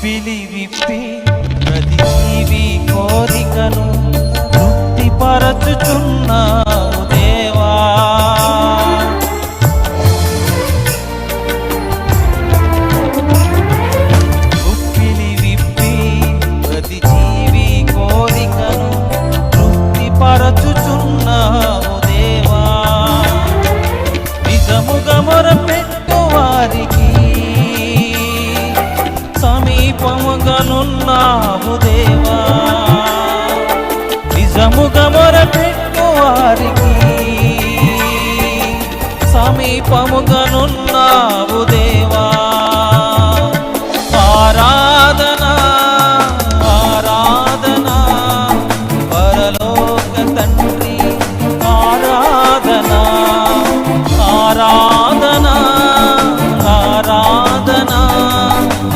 గుప్పిలి విప్పి ప్రతి జీవి కోరికను తృప్తిపరచుచున్నావు దేవా. గుప్పిలి విప్పి ప్రతి జీవి కోరికను తృప్తిపరచుచున్నావు దేవా. నిజముగా మొరపెట్టు వారికి సమీపముగానున్నావు దేవా. నిజముగా మొరపెట్టు వారికి సమీపముగానున్నావు